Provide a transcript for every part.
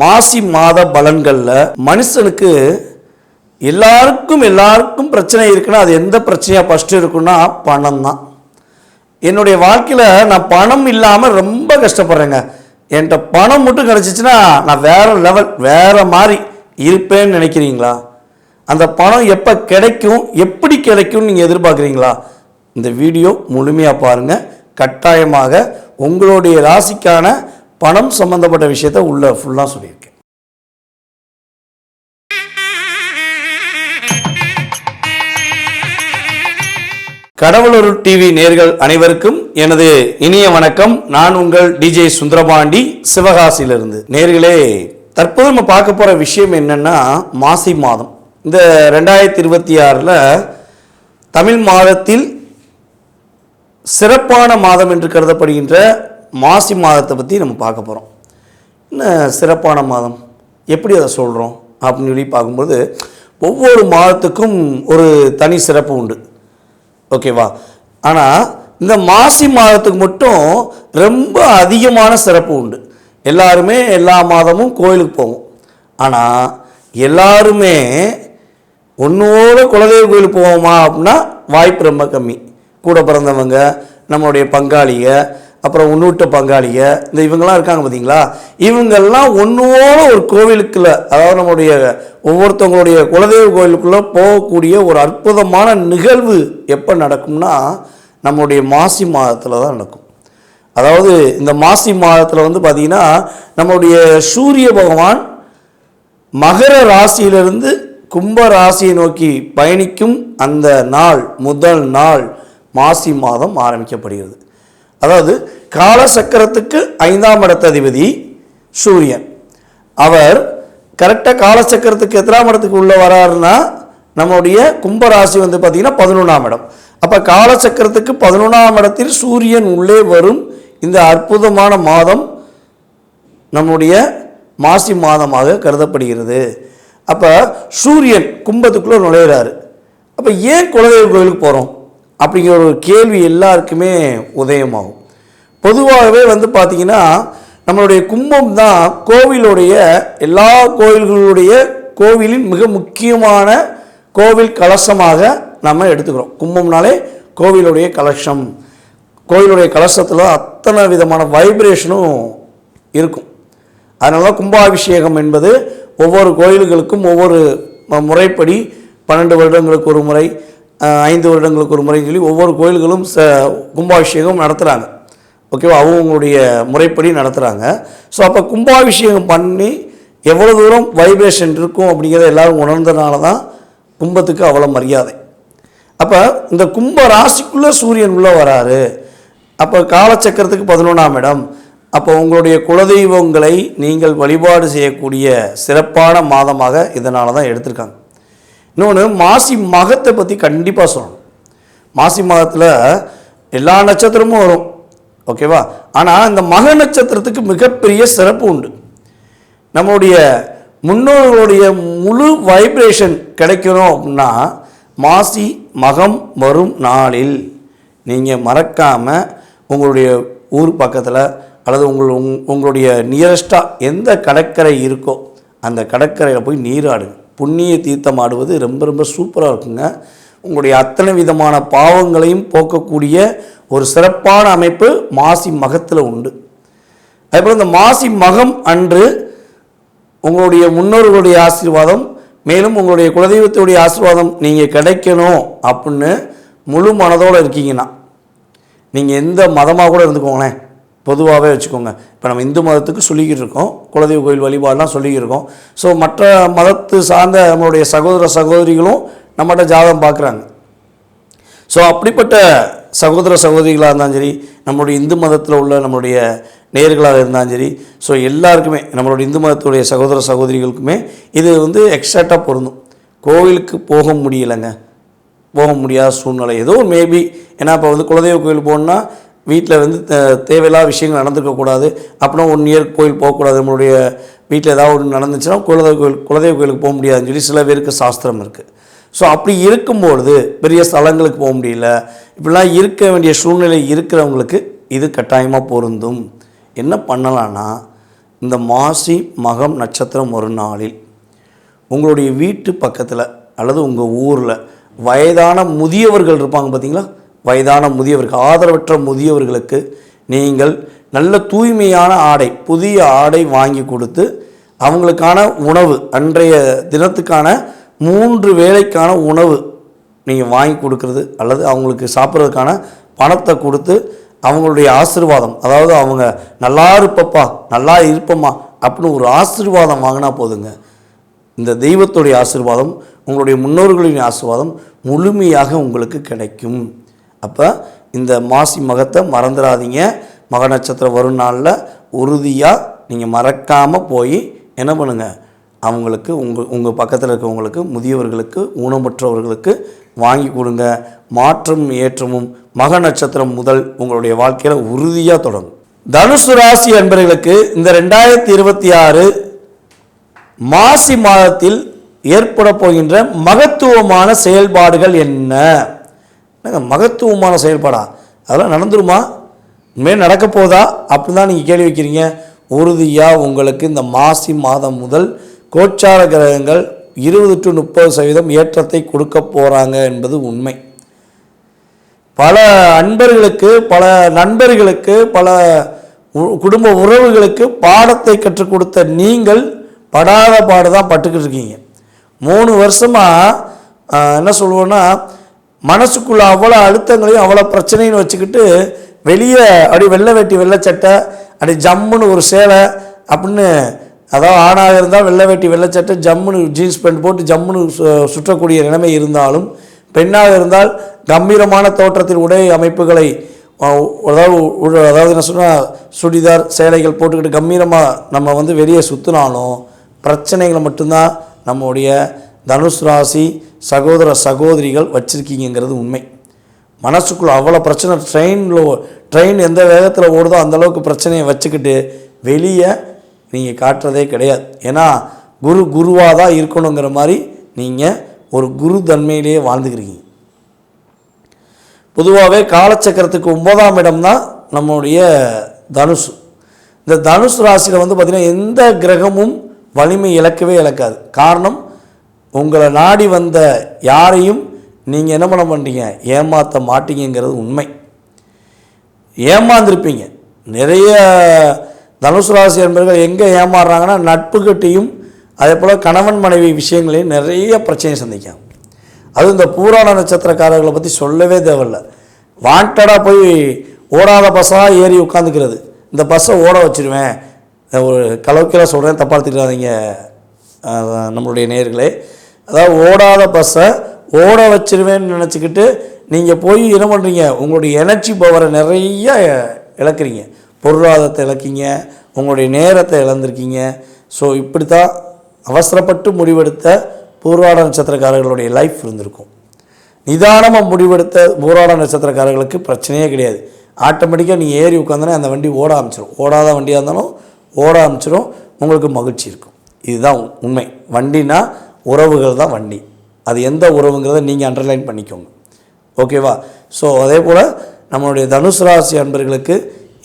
மாசி மாத பலன்களில் மனுஷனுக்கு எல்லாருக்கும் பிரச்சனை இருக்குன்னா அது எந்த பிரச்சனையாக ஃபஸ்ட்டு இருக்குன்னா பணம் தான். என்னுடைய வாழ்க்கையில் நான் பணம் இல்லாமல் ரொம்ப கஷ்டப்படுறேங்க. என்கிட்ட பணம் மட்டும் கிடச்சிச்சின்னா நான் வேறு லெவல் வேறு மாதிரி இருப்பேன்னு நினைக்கிறீங்களா? அந்த பணம் எப்போ கிடைக்கும், எப்படி கிடைக்கும்னு நீங்கள் எதிர்பார்க்குறீங்களா? இந்த வீடியோ முழுமையாக பாருங்கள். கட்டாயமாக உங்களுடைய ராசிக்கான பணம் சம்பந்தப்பட்ட விஷயத்தை உள்ள ஃபுல்லாக சொல்லியிருக்கேன். கடவுளொரு டிவி நேயர்கள் அனைவருக்கும் எனது இனிய வணக்கம். நான் உங்கள் டிஜே சுந்தரபாண்டி, சிவகாசியிலிருந்து. நேயர்களே, தற்போது நம்ம பார்க்க போகிற விஷயம் என்னென்னா மாசி மாதம். இந்த 2026 தமிழ் மாதத்தில் சிறப்பான மாதம் என்று கருதப்படுகின்ற மாசி மாதத்தை பற்றி நம்ம பார்க்க போகிறோம். என்ன சிறப்பான மாதம், எப்படி அதை சொல்கிறோம் அப்படின்னு சொல்லி பார்க்கும்போது ஒவ்வொரு மாதத்துக்கும் ஒரு தனி சிறப்பு உண்டு, ஓகேவா? ஆனால் இந்த மாசி மாதத்துக்கு மட்டும் ரொம்ப அதிகமான சிறப்பு உண்டு. எல்லாருமே எல்லா மாதமும் கோயிலுக்கு போவோம். ஆனால் எல்லாருமே ஒன்றோட குலதெய்வ கோயிலுக்கு போவோமா அப்படின்னா வாய்ப்பு ரொம்ப கம்மி. கூட பிறந்தவங்க, நம்மளுடைய பங்காளிக, அப்புறம் உன்னூட்ட பங்காளிக, இந்த இவங்கெல்லாம் இருக்காங்க பார்த்தீங்களா? இவங்கெல்லாம் ஒன்றோட ஒரு கோவிலுக்குள்ள, அதாவது நம்மளுடைய ஒவ்வொருத்தவங்களுடைய குலதெய்வ கோயிலுக்குள்ளே போகக்கூடிய ஒரு அற்புதமான நிகழ்வு எப்போ நடக்கும்னா நம்மளுடைய மாசி மாதத்தில் தான் நடக்கும். அதாவது இந்த மாசி மாதத்தில் வந்து பார்த்திங்கன்னா நம்மளுடைய சூரிய பகவான் மகர ராசியிலிருந்து கும்ப ராசியை நோக்கி பயணிக்கும் அந்த நாள், முதல் நாள் மாசி மாதம் ஆரம்பிக்கப்படுகிறது. அதாவது காலசக்கரத்துக்கு 5ஆம் இடத்த அதிபதி சூரியன். அவர் கரெக்டாக காலசக்கரத்துக்கு எத்தனாம் இடத்துக்கு உள்ளே வராருன்னா நம்மளுடைய கும்பராசி வந்து பார்த்திங்கன்னா 11ஆம் இடம். அப்போ காலசக்கரத்துக்கு 11ஆம் இடத்தில் சூரியன் உள்ளே வரும் இந்த அற்புதமான மாதம் நம்முடைய மாசி மாதமாக கருதப்படுகிறது. அப்போ சூரியன் கும்பத்துக்குள்ளே நுழையிறாரு. அப்போ ஏன் குலதெய்வ கோயிலுக்கு போகிறோம் அப்படிங்கிற ஒரு கேள்வி எல்லாருக்குமே உதயமாகும். பொதுவாகவே வந்து பார்த்திங்கன்னா நம்மளுடைய கும்பம் தான் கோவிலுடைய எல்லா கோவில்களுடைய கோவிலின் மிக முக்கியமான கோவில் கலசமாக நம்ம எடுத்துக்கிறோம். கும்பம்னாலே கோவிலுடைய கலசம். கோவிலுடைய கலசத்தில் அத்தனை விதமான வைப்ரேஷனும் இருக்கும். அதனால தான் கும்பாபிஷேகம் என்பது ஒவ்வொரு கோயில்களுக்கும் ஒவ்வொரு முறைப்படி 12 வருடங்களுக்கு ஒரு முறை, 5 வருடங்களுக்கு ஒரு முறைன்னு சொல்லி ஒவ்வொரு கோயில்களும் கும்பாபிஷேகம் நடத்துகிறாங்க, ஓகேவா? அவங்களுடைய முறைப்படி நடத்துகிறாங்க. ஸோ அப்போ கும்பாபிஷேகம் பண்ணி எவ்வளோ தூரம் வைப்ரேஷன் இருக்கும் அப்படிங்கிறத எல்லோரும் உணர்ந்தனால தான் கும்பத்துக்கு அவ்வளோ மரியாதை. அப்போ இந்த கும்ப ராசிக்குள்ளே சூரியன் உள்ளே வராரு. அப்போ காலச்சக்கரத்துக்கு 11ஆம் இடம். அப்போ உங்களுடைய குலதெய்வங்களை நீங்கள் வழிபாடு செய்யக்கூடிய சிறப்பான மாதமாக இதனால தான் எடுத்திருக்காங்க. இன்னொன்று, மாசி மகத்தை பற்றி கண்டிப்பாக சொல்லணும். மாசி மகத்தில் எல்லா நட்சத்திரமும் வரும், ஓகேவா? ஆனால் இந்த மக நட்சத்திரத்துக்கு மிகப்பெரிய சிறப்பு உண்டு. நம்மளுடைய முன்னோர்களுடைய முழு வைப்ரேஷன் கிடைக்கணும் அப்படின்னா மாசி மகம் வரும் நாளில் நீங்கள் மறக்காமல் உங்களுடைய ஊர் பக்கத்தில் அல்லது உங்களுடைய நியரஸ்டாக எந்த கடற்கரை இருக்கோ அந்த கடற்கரையில் போய் நீராடுங்க. புண்ணிய தீர்த்தம் ஆடுவது ரொம்ப ரொம்ப சூப்பராக இருக்குங்க. உங்களுடைய அத்தனை விதமான பாவங்களையும் போக்கக்கூடிய ஒரு சிறப்பான அமைப்பு மாசி மகத்தில் உண்டு. அதேபோல் இந்த மாசி மகம் அன்று உங்களுடைய முன்னோர்களுடைய ஆசீர்வாதம், மேலும் உங்களுடைய குலதெய்வத்துடைய ஆசீர்வாதம் நீங்கள் கிடைக்கணும் அப்படின்னு முழு மனதோடு இருக்கீங்கன்னா, நீங்கள் எந்த மதமாக கூட இருந்துக்கோங்களேன், பொதுவாகவே வச்சுக்கோங்க. இப்போ நம்ம இந்து மதத்துக்கு சொல்லிக்கிட்டு இருக்கோம், குலதெய்வ கோயில் வழிபாடெலாம் சொல்லிக்கிருக்கோம். ஸோ மற்ற மதத்து சார்ந்த நம்மளுடைய சகோதர சகோதரிகளும் நம்மகிட்ட ஜாதகம் பார்க்குறாங்க. ஸோ அப்படிப்பட்ட சகோதர சகோதரிகளாக இருந்தாலும் சரி, நம்மளுடைய இந்து மதத்தில் உள்ள நம்மளுடைய நேயர்களாக இருந்தாலும் சரி, ஸோ எல்லாருக்குமே நம்மளுடைய இந்து மதத்துடைய சகோதர சகோதரிகளுக்குமே இது வந்து எக்ஸாக்டாக பொருந்தும். கோவிலுக்கு போக முடியலைங்க, போக முடியாத சூழ்நிலை ஏதோ மேபி. ஏன்னா இப்போ வந்து குலதெய்வ கோயில் போகணுன்னா வீட்டில் வந்து தேவையில்லாத விஷயங்கள் நடந்துக்கக்கூடாது, அப்படின்னா 1 இயர் கோயில் போகக்கூடாது. நம்மளுடைய வீட்டில் ஏதாவது ஒன்று நடந்துச்சுன்னா குலதெய்வ கோயிலுக்கு போக முடியாதுன்னு சொல்லி சில பேருக்கு சாஸ்திரம் இருக்குது. ஸோ அப்படி இருக்கும்பொழுது பெரிய ஸ்தலங்களுக்கு போக முடியல, இப்படிலாம் இருக்க வேண்டிய சூழ்நிலை இருக்கிறவங்களுக்கு இது கட்டாயமாக பொருந்தும். என்ன பண்ணலான்னா, இந்த மாசி மகம் நட்சத்திரம் ஒரு நாளில் உங்களுடைய வீட்டு பக்கத்தில் அல்லது உங்கள் ஊரில் வயதான முதியவர்கள் இருப்பாங்க பார்த்தீங்களா, வயதான முதியவர்கள், ஆதரவற்ற முதியவர்களுக்கு நீங்கள் நல்ல தூய்மையான ஆடை, புதிய ஆடை வாங்கி கொடுத்து அவங்களுக்கான உணவு, அன்றைய தினத்துக்கான 3 வேளைக்கான உணவு நீங்கள் வாங்கி கொடுக்கறது, அல்லது அவங்களுக்கு சாப்பிட்றதுக்கான பணத்தை கொடுத்து அவங்களுடைய ஆசீர்வாதம், அதாவது அவங்க நல்லா இருப்பப்பா, நல்லா இருப்பம்மா அப்படின்னு ஒரு ஆசீர்வாதம் வாங்கினா போதுங்க. இந்த தெய்வத்துடைய ஆசீர்வாதம், உங்களுடைய முன்னோர்களின் ஆசீர்வாதம் முழுமையாக உங்களுக்கு கிடைக்கும். அப்போ இந்த மாசி மகத்தை மறந்துடாதீங்க. மக நட்சத்திரம் வரும் நாளில் உறுதியாக நீங்கள் மறக்காமல் போய் என்ன பண்ணுங்கள், அவங்களுக்கு உங்கள் பக்கத்தில் இருக்கவங்களுக்கு, முதியவர்களுக்கு, ஊனமுற்றவர்களுக்கு வாங்கி கொடுங்க. மாற்றம் ஏற்றமும் மக நட்சத்திரம் முதல் உங்களுடைய வாழ்க்கையில் உறுதியாக தொடங்கும். தனுசு ராசி அன்பர்களுக்கு இந்த 2026 மாசி மாதத்தில் ஏற்பட போகின்ற மகத்துவமான செயல்பாடுகள் என்ன? மகத்துவமான செயல்பாடா? அதெல்லாம் நடந்துருமா? இனிமேல் நடக்க போதா அப்படின்னு தான் நீங்கள் கேள்வி வைக்கிறீங்க. உறுதியாக உங்களுக்கு இந்த மாசி மாதம் முதல் கோச்சார கிரகங்கள் 20 to 30% ஏற்றத்தை கொடுக்க போகிறாங்க என்பது உண்மை. பல அன்பர்களுக்கு, பல நண்பர்களுக்கு, பல குடும்ப உறவுகளுக்கு பாடத்தை கற்றுக் கொடுத்த நீங்கள் படாத பாடு தான் பட்டுக்கிட்டு இருக்கீங்க. 3 வருஷமாக என்ன சொல்லுவோன்னா, மனசுக்குள்ளே அவ்வளோ அழுத்தங்களையும் அவ்வளோ பிரச்சனையும் வச்சுக்கிட்டு வெளியே அப்படி வெள்ளை வேட்டி வெள்ளை சட்டை, அப்படி ஜம்முன்னு ஒரு சேலை அப்படின்னு, அதாவது ஆணாக இருந்தால் வெள்ளை வேட்டி வெள்ளை சட்டை, ஜம்முன்னு ஜீன்ஸ் பேண்ட் போட்டு ஜம்முன்னு சுற்றக்கூடிய நிலைமை இருந்தாலும், பெண்ணாக இருந்தால் கம்பீரமான தோற்றத்தில் உடை அமைப்புகளை, அதாவது என்ன சொன்னால் சுடிதார் சேலைகள் போட்டுக்கிட்டு கம்பீரமாக நம்ம வெளியே சுற்றினாலும் பிரச்சனைகளை மட்டும்தான் நம்முடைய தனுசு ராசி சகோதர சகோதரிகள் வச்சுருக்கீங்கிறது உண்மை. மனசுக்குள்ளே அவ்வளோ பிரச்சனை, ட்ரெயின் எந்த வேகத்தில் ஓடுதோ அந்தளவுக்கு பிரச்சனையை வச்சுக்கிட்டு வெளியே நீங்கள் காட்டுறதே கிடையாது. ஏன்னா குருவாக தான் இருக்கணுங்கிற மாதிரி நீங்கள் ஒரு குரு தன்மையிலேயே வாழ்ந்துக்கிறீங்க. பொதுவாகவே காலச்சக்கரத்துக்கு 9ஆம் இடம் தான் நம்முடைய தனுசு. இந்த தனுசு ராசியில் பார்த்திங்கன்னா எந்த கிரகமும் வலிமை இழக்கவே இழக்காது. காரணம், உங்களை நாடி வந்த யாரையும் நீங்கள் என்ன பண்ண மாட்டீங்க, ஏமாற்ற மாட்டீங்கிறது உண்மை. ஏமாந்துருப்பீங்க. நிறைய தனுசு ராசி என்பவர்கள் எங்கே ஏமாறுறாங்கன்னா, நட்பு கட்டியும் அதே போல் கணவன் மனைவி விஷயங்களையும் நிறைய பிரச்சனையை சந்திக்காங்க. அதுவும் இந்த பூராட நட்சத்திரக்காரர்களை பற்றி சொல்லவே தேவையில்லை. வாண்டடாக போய் ஓடாத பஸ்ஸாக ஏறி உட்காந்துக்கிறது. இந்த பஸ்ஸை ஓட வச்சுருவேன், ஒரு கலவைக்கெல்லாம் சொல்கிறேன், தப்பாக எடுத்துக்கிறாதீங்க நம்மளுடைய நேயர்களே. அதாவது ஓடாத பஸ்ஸை ஓட வச்சிருவேன்னு நினச்சிக்கிட்டு நீங்கள் போய் என்ன பண்ணுறீங்க, உங்களுடைய எனர்ஜி பவரை நிறைய இழக்கிறீங்க, பொருளாதாரத்தை இழக்கீங்க, உங்களுடைய நேரத்தை இழந்திருக்கீங்க. ஸோ இப்படி தான் அவசரப்பட்டு முடிவெடுத்த பூராட நட்சத்திரக்காரர்களுடைய லைஃப் இருந்திருக்கும். நிதானமாக முடிவெடுத்த பூராட நட்சத்திரக்காரர்களுக்கு பிரச்சனையே கிடையாது. ஆட்டோமேட்டிக்காக நீங்கள் ஏறி உட்காந்தோன்னே அந்த வண்டி ஓட ஆரம்பிச்சிடும். ஓடாத வண்டியாக இருந்தாலும் ஓட ஆரம்பிச்சிடும், உங்களுக்கு மகிழ்ச்சி இருக்கும். இதுதான் உண்மை. வண்டினா உறவுகள் தான் வண்டி. அது எந்த உறவுங்கிறத நீங்கள் அண்டர்லைன் பண்ணிக்கோங்க, ஓகேவா? ஸோ அதே போல் நம்மளுடைய தனுசு ராசி அன்பர்களுக்கு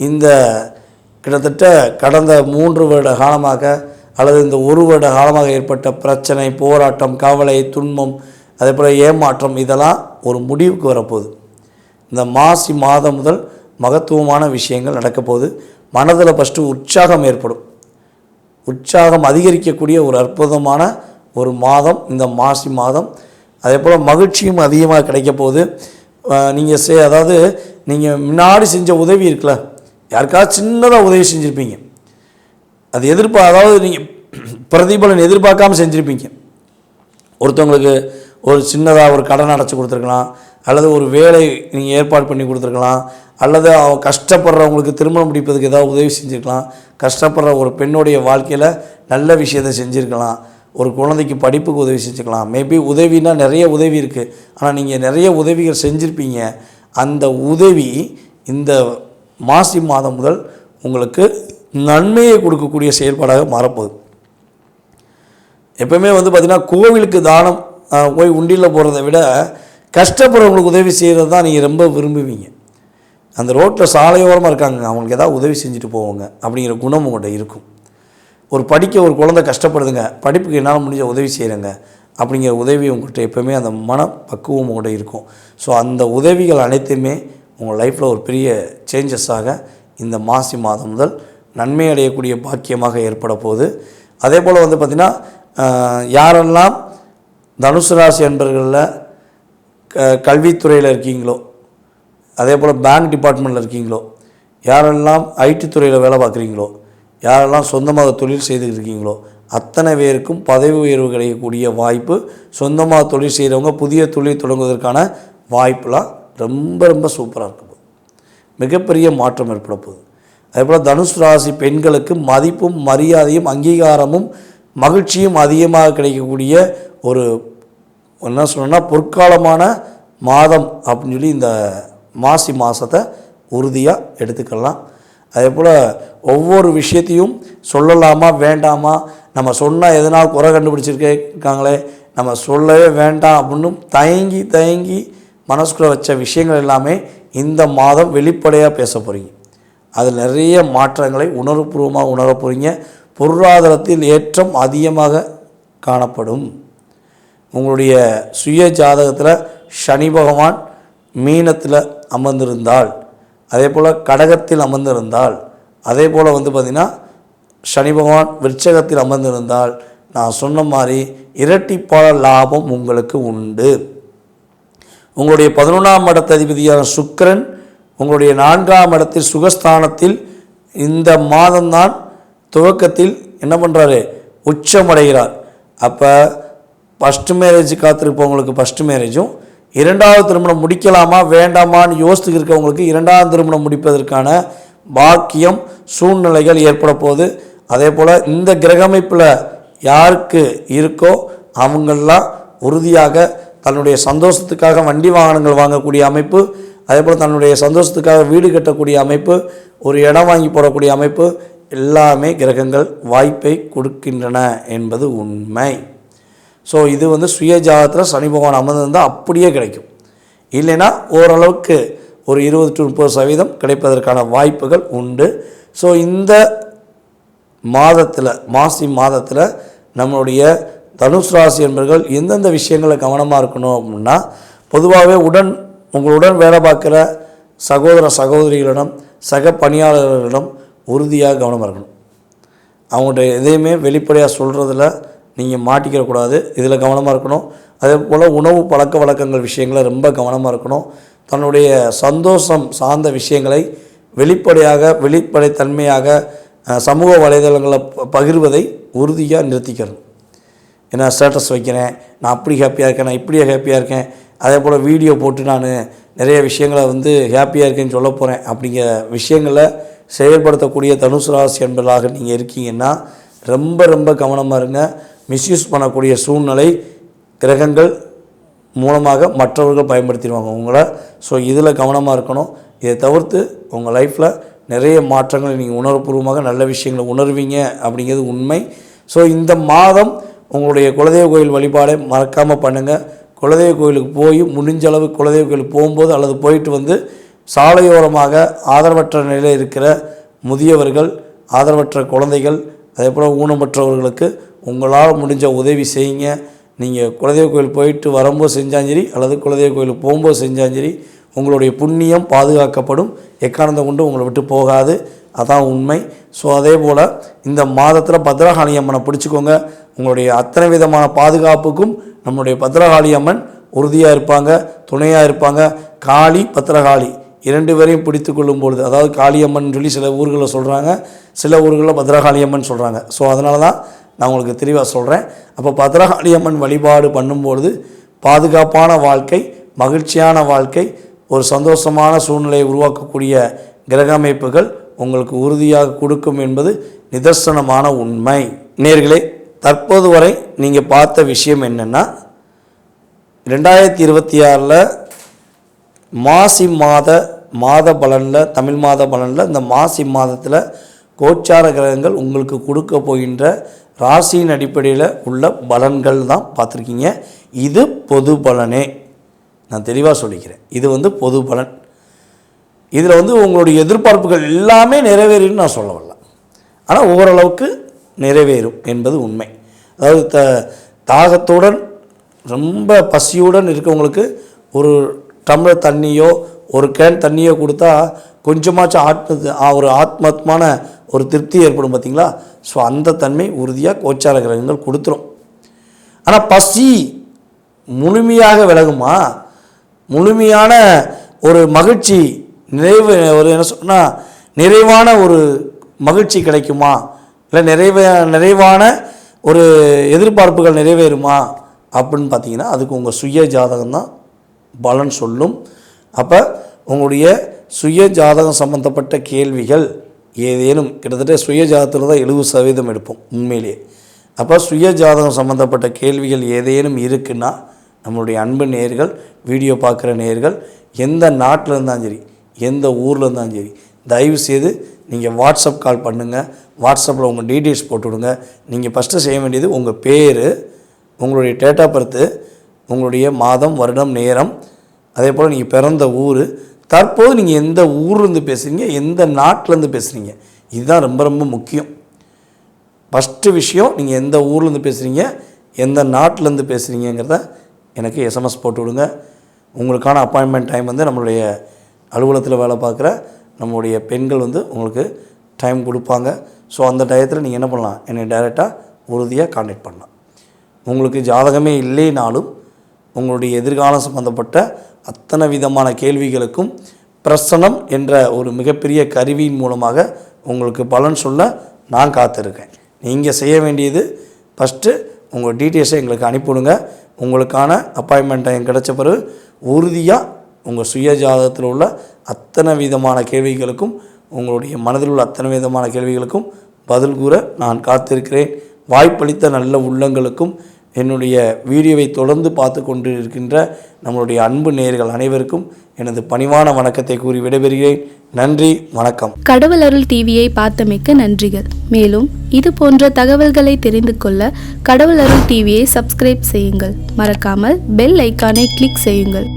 இந்த கிட்டத்தட்ட கடந்த 3 வருட காலமாக அல்லது இந்த 1 வருட காலமாக ஏற்பட்ட பிரச்சனை, போராட்டம், கவலை, துன்பம், அதே போல் ஏமாற்றம், இதெல்லாம் ஒரு முடிவுக்கு வரப்போகுது. இந்த மாசி மாதம் முதல் மகத்துவமான விஷயங்கள் நடக்கப்போகுது. மனதில் ஃபஸ்ட்டு உற்சாகம் ஏற்படும். உற்சாகம் அதிகரிக்கக்கூடிய ஒரு அற்புதமான ஒரு மாதம் இந்த மாசி மாதம். அதே போல் மகிழ்ச்சியும் அதிகமாக கிடைக்க போகுது. நீங்கள் அதாவது நீங்கள் முன்னாடி செஞ்ச உதவி இருக்குல்ல, யாருக்காவது சின்னதாக உதவி செஞ்சுருப்பீங்க, அது அதாவது நீங்கள் பிரதிபலன் எதிர்பார்க்காமல் செஞ்சுருப்பீங்க. ஒருத்தவங்களுக்கு ஒரு சின்னதாக ஒரு கடன் அடைச்சி கொடுத்துருக்கலாம், அல்லது ஒரு வேலை நீங்கள் ஏற்பாடு பண்ணி கொடுத்துருக்கலாம், அல்லது அவங்க கஷ்டப்படுறவங்களுக்கு திருமணம் முடிப்பதுக்கு ஏதாவது உதவி செஞ்சுருக்கலாம், கஷ்டப்படுற ஒரு பெண்ணுடைய வாழ்க்கையில் நல்ல விஷயத்தை செஞ்சுருக்கலாம், ஒரு குழந்தைக்கு படிப்புக்கு உதவி செஞ்சுக்கலாம். மேபி உதவினா நிறைய உதவி இருக்குது, ஆனால் நீங்கள் நிறைய உதவிகள் செஞ்சுருப்பீங்க. அந்த உதவி இந்த மாசி மாதம் முதல் உங்களுக்கு நன்மையை கொடுக்கக்கூடிய செயல்பாடாக மாறப்போகுது. எப்பவுமே பார்த்திங்கன்னா கோவிலுக்கு தானம் போய் உண்டியில் போகிறத விட கஷ்டப்படுறவங்களுக்கு உதவி செய்கிறது தான் நீங்கள் ரொம்ப விரும்புவீங்க. அந்த ரோட்டில் சாலையோரமாக இருக்காங்க, அவங்களுக்கு ஏதாவது உதவி செஞ்சுட்டு போவாங்க அப்படிங்கிற குணம் உங்கள்கிட்ட இருக்கும். ஒரு படிக்க ஒரு குழந்தை கஷ்டப்படுதுங்க, படிப்புக்கு என்னால் முடிஞ்ச உதவி செய்கிறேங்க அப்படிங்கிற உதவி உங்கள்கிட்ட எப்போவுமே அந்த மன பக்குவம் உங்கள்கிட்ட இருக்கும். ஸோ அந்த உதவிகள் அனைத்துமே உங்கள் லைஃப்பில் ஒரு பெரிய சேஞ்சஸாக இந்த மாசி மாதம் முதல் நன்மை அடையக்கூடிய பாக்கியமாக ஏற்பட போகுது. அதே போல் வந்து பார்த்திங்கன்னா, யாரெல்லாம் தனுசு ராசி என்பர்களில் கல்வித்துறையில் இருக்கீங்களோ, அதே போல் பேங்க் டிபார்ட்மெண்ட்டில் இருக்கீங்களோ, யாரெல்லாம் ஐடி துறையில் வேலை பார்க்குறீங்களோ, யாரெல்லாம் சொந்தமாக தொழில் செய்துக்கிட்டு இருக்கீங்களோ, அத்தனை பேருக்கும் பதவி உயர்வு கிடைக்கக்கூடிய வாய்ப்பு, சொந்தமாக தொழில் செய்கிறவங்க புதிய தொழில் தொடங்குவதற்கான வாய்ப்பெலாம் ரொம்ப ரொம்ப சூப்பராக இருக்க போகுது. மிகப்பெரிய மாற்றம் ஏற்பட போகுது. அதேபோல் தனுசு ராசி பெண்களுக்கு மதிப்பும் மரியாதையும் அங்கீகாரமும் மகிழ்ச்சியும் அதிகமாக கிடைக்கக்கூடிய ஒரு என்ன சொல்லணும்னா பொற்காலமான மாதம் அப்படின்னு சொல்லி இந்த மாசி மாதத்தை உறுதியாக எடுத்துக்கலாம். அதே போல் ஒவ்வொரு விஷயத்தையும் சொல்லலாமா வேண்டாமா, நம்ம சொன்னால் எதனால் குறை கண்டுபிடிச்சிருக்காங்களே, நம்ம சொல்லவே வேண்டாம் அப்படின்னு தயங்கி மனசுக்குள்ளே வச்ச விஷயங்கள் எல்லாமே இந்த மாதம் வெளிப்படையாக பேச போகிறீங்க. அதில் நிறைய மாற்றங்களை உணர்வுபூர்வமாக உணர போகிறீங்க. பொருளாதாரத்தில் ஏற்றம் அதிகமாக காணப்படும். உங்களுடைய சுய ஜாதகத்தில் சனி பகவான் மீனத்தில் அமர்ந்திருந்தால், அதே போல் கடகத்தில் அமர்ந்திருந்தால், அதே போல் வந்து பார்த்திங்கன்னா சனி பகவான் விருச்சகத்தில் அமர்ந்திருந்தால், நான் சொன்ன மாதிரி இரட்டிப்பான லாபம் உங்களுக்கு உண்டு. உங்களுடைய 11ஆம் இடத்த அதிபதியான சுக்கிரன் உங்களுடைய 4ஆம் இடத்தில் சுகஸ்தானத்தில் இந்த மாதம்தான் துவக்கத்தில் என்ன பண்ணுறாரு, உச்சமடைகிறார். அப்போ ஃபஸ்ட்டு மேரேஜ் காத்திருப்பவங்களுக்கு ஃபஸ்ட்டு மேரேஜும், 2வது திருமணம் முடிக்கலாமா வேண்டாமான்னு யோசித்து இருக்கவங்களுக்கு 2வது திருமணம் முடிப்பதற்கான பாக்கியம் சூழ்நிலைகள் ஏற்பட போகுது. அதே போல் இந்த கிரகமைப்பில் யாருக்கு இருக்கோ அவங்களெலாம் உறுதியாக தன்னுடைய சந்தோஷத்துக்காக வண்டி வாகனங்கள் வாங்கக்கூடிய அமைப்பு, அதே போல் தன்னுடைய சந்தோஷத்துக்காக வீடு கட்டக்கூடிய அமைப்பு, ஒரு இடம் வாங்கி போடக்கூடிய அமைப்பு எல்லாமே கிரகங்கள் வாய்ப்பை கொடுக்கின்றன என்பது உண்மை. ஸோ இது வந்து சுய ஜாதகத்தில் சனி பகவான் அமர்ந்திருந்தால் அப்படியே கிடைக்கும். இல்லைன்னா ஓரளவுக்கு ஒரு 20 to 30% கிடைப்பதற்கான வாய்ப்புகள் உண்டு. ஸோ இந்த மாதத்தில் மாசி மாதத்தில் நம்மளுடைய தனுசு ராசி என்பவர்கள் எந்தெந்த விஷயங்களில் கவனமாக இருக்கணும் அப்படின்னா, பொதுவாகவே உங்களுடன் வேலை பார்க்குற சகோதர சகோதரிகளிடம் சக பணியாளர்களிடம் உறுதியாக கவனமாக இருக்கணும். அவங்கள்ட்ட எதையுமே வெளிப்படையாக சொல்கிறதில் நீங்கள் மாட்டிக்கிறக்கூடாது, இதில் கவனமாக இருக்கணும். அதே போல் உணவு பழக்க வழக்கங்கள் விஷயங்களை ரொம்ப கவனமாக இருக்கணும். தன்னுடைய சந்தோஷம் சார்ந்த விஷயங்களை வெளிப்படைத்தன்மையாக சமூக வலைதளங்களில் பகிர்வதை உறுதியாக நிறுத்திக்கிறணும். ஏன்னா ஸ்டேட்டஸ் வைக்கிறேன், நான் அப்படி ஹாப்பியாக இருக்கேன், நான் இப்படியே ஹாப்பியாக இருக்கேன், அதே போல் வீடியோ போட்டு நான் நிறைய விஷயங்களை வந்து ஹாப்பியாக இருக்கேன்னு சொல்ல போகிறேன் அப்படிங்கிற விஷயங்களை செயல்படுத்தக்கூடிய தனுசு ராசி என்பதாக நீங்கள் இருக்கீங்கன்னா ரொம்ப ரொம்ப கவனமாக இருங்க. மிஸ்யூஸ் பண்ணக்கூடிய சூழ்நிலை கிரகங்கள் மூலமாக மற்றவர்கள் பயன்படுத்திடுவாங்க உங்களை. ஸோ இதில் கவனமாக இருக்கணும். இதை தவிர்த்து உங்கள் லைஃப்பில் நிறைய மாற்றங்களை நீங்கள் உணர்வுபூர்வமாக நல்ல விஷயங்களை உணர்வீங்க அப்படிங்கிறது உண்மை. ஸோ இந்த மாதம் உங்களுடைய குலதெய்வ கோயில் வழிபாடை மறக்காமல் பண்ணுங்கள். குலதெய்வ கோயிலுக்கு போய் முடிஞ்ச அளவு குலதெய்வ கோயிலுக்கு போகும்போது அல்லது போயிட்டு வந்து சாலையோரமாக ஆதரவற்ற நிலையில் இருக்கிற முதியவர்கள், ஆதரவற்ற குழந்தைகள், அதே போல் ஊனமற்றவர்களுக்கு உங்களால் முடிஞ்ச உதவி செய்யுங்க. நீங்கள் குலதெய்வ கோயில் போயிட்டு வரும்போது செஞ்சாலும் சரி அல்லது குலதெய்வ கோயிலுக்கு போகும்போது செஞ்சாலும் சரி உங்களுடைய புண்ணியம் பாதுகாக்கப்படும், எக்காரணத்தை கொண்டு உங்களை விட்டு போகாது. அதான் உண்மை. ஸோ அதே போல் இந்த மாதத்தில் பத்ரகாளி அம்மனை பிடிச்சிக்கோங்க. உங்களுடைய அத்தனை விதமான பாதுகாப்புக்கும் நம்முடைய பத்ரகாளி அம்மன் உறுதியாக இருப்பாங்க, துணையாக இருப்பாங்க. காளி பத்ரகாளி 2 பேரையும் பிடித்து கொள்ளும் பொழுது, அதாவது காளியம்மன் சொல்லி சில ஊர்களில் சொல்கிறாங்க, சில ஊர்களில் பத்ரகாளியம்மன் சொல்கிறாங்க. ஸோ அதனால தான் நான் உங்களுக்கு தெளிவாக சொல்கிறேன். அப்போ பத்ரகாளியம்மன் வழிபாடு பண்ணும்பொழுது பாதுகாப்பான வாழ்க்கை, மகிழ்ச்சியான வாழ்க்கை, ஒரு சந்தோஷமான சூழ்நிலையை உருவாக்கக்கூடிய கிரக அமைப்புகள் உங்களுக்கு உறுதியாக கொடுக்கும் என்பது நிதர்சனமான உண்மை. நேயர்களே, தற்போது வரை நீங்கள் பார்த்த விஷயம் என்னென்னா, 2026 மாசி மாத பலனில், தமிழ் மாத பலனில் இந்த மாசி மாதத்தில் கோச்சார கிரகங்கள் உங்களுக்கு கொடுக்க போகின்ற ராசியின் அடிப்படையில் உள்ள பலன்கள் தான் பார்த்துருக்கீங்க. இது பொது பலனே, நான் தெளிவாக சொல்லிக்கிறேன். இது வந்து பொது பலன். இதில் வந்து உங்களுடைய எதிர்பார்ப்புகள் எல்லாமே நிறைவேறின்னு நான் சொல்ல வரல. ஆனால் ஓரளவுக்கு நிறைவேறும் என்பது உண்மை. அதாவது தாகத்துடன் ரொம்ப பசியுடன் இருக்கவங்களுக்கு ஒரு டம்ளர் தண்ணியோ ஒரு கேன் தண்ணியோ கொடுத்தா கொஞ்சமாச்சும் ஒரு ஆத்மாத்மான ஒரு திருப்தி ஏற்படும் பார்த்தீங்களா. ஸோ அந்த தன்மை உறுதியாக கோச்சார கிரகங்கள் கொடுத்துரும். ஆனால் பசி முழுமையாக விலகுமா, முழுமையான ஒரு மகிழ்ச்சி ஒரு என்ன சொன்னால் நிறைவான ஒரு மகிழ்ச்சி கிடைக்குமா, இல்லை நிறைவான ஒரு எதிர்பார்ப்புகள் நிறைவேறுமா அப்படின்னு பார்த்தீங்கன்னா அதுக்கு உங்கள் சுய ஜாதகம் தான் பலன் சொல்லும். அப்போ உங்களுடைய சுய ஜாதகம் சம்பந்தப்பட்ட கேள்விகள் ஏதேனும் கிட்டத்தட்ட சுய ஜாதகத்தில் தான் 70% எடுப்போம் உண்மையிலேயே. அப்போ சுய ஜாதகம் சம்மந்தப்பட்ட கேள்விகள் ஏதேனும் இருக்குன்னா நம்மளுடைய அன்பு நேயர்கள், வீடியோ பார்க்குற நேயர்கள் எந்த நாட்டில் இருந்தாலும் சரி, எந்த ஊரில் இருந்தாலும் சரி, தயவுசெய்து நீங்கள் வாட்ஸ்அப் கால் பண்ணுங்கள். வாட்ஸ்அப்பில் உங்கள் டீட்டெயில்ஸ் போட்டு விடுங்க. நீங்கள் ஃபஸ்ட்டு செய்ய வேண்டியது உங்கள் பேர், உங்களுடைய டேட் ஆஃப் பர்த்து, உங்களுடைய மாதம், வருடம், நேரம், அதே போல் நீங்கள் பிறந்த ஊர், தற்போது நீங்கள் எந்த ஊர்லேருந்து பேசுகிறீங்க, எந்த நாட்டிலேருந்து பேசுகிறீங்க, இதுதான் ரொம்ப ரொம்ப முக்கியம். ஃபஸ்ட்டு விஷயம், நீங்கள் எந்த ஊர்லேருந்து பேசுகிறீங்க, எந்த நாட்டிலேருந்து பேசுகிறீங்கிறத எனக்கு எஸ்எம்எஸ் போட்டு விடுங்க. உங்களுக்கான அப்பாயின்மெண்ட் டைம் வந்து நம்மளுடைய அலுவலகத்தில் வேலை பார்க்குற நம்மளுடைய பெண்கள் வந்து உங்களுக்கு டைம் கொடுப்பாங்க. ஸோ அந்த டயத்தில் நீங்கள் என்ன பண்ணலாம், என்னை டைரெக்டாக உறுதியாக கான்டாக்ட் பண்ணலாம். உங்களுக்கு ஜாதகமே இல்லைனாலும் உங்களுடைய எதிர்காலம் சம்பந்தப்பட்ட அத்தனை விதமான கேள்விகளுக்கும் பிரசனம் என்ற ஒரு மிகப்பெரிய கருவியின் மூலமாக உங்களுக்கு பலன் சொல்ல நான் காத்திருக்கேன். நீங்கள் செய்ய வேண்டியது ஃபஸ்ட்டு உங்கள் டீட்டெயில்ஸை எங்களுக்கு அனுப்பிவிடுங்க. உங்களுக்கான அப்பாயின்மெண்ட் டைம் கிடைச்ச பிறகு உறுதியாக உங்கள் சுய ஜாதகத்தில் உள்ள அத்தனை விதமான கேள்விகளுக்கும், உங்களுடைய மனதில் உள்ள அத்தனை விதமான கேள்விகளுக்கும் பதில் கூற நான் காத்திருக்கிறேன். வாய்ப்பளித்த நல்ல உள்ளங்களுக்கும் என்னுடைய வீடியோவை தொடர்ந்து பார்த்து கொண்டு இருக்கின்ற நம்மளுடைய அன்பு நேயர்கள் அனைவருக்கும் எனது பணிவான வணக்கத்தை கூறி விடைபெறுகிறேன். நன்றி, வணக்கம். கடவுள் அருள் டிவியை பார்த்தமைக்க நன்றிகள். மேலும் இது போன்ற தகவல்களை தெரிந்து கொள்ள கடவுள் அருள் டிவியை சப்ஸ்கிரைப் செய்யுங்கள். மறக்காமல் பெல் ஐக்கானை கிளிக் செய்யுங்கள்.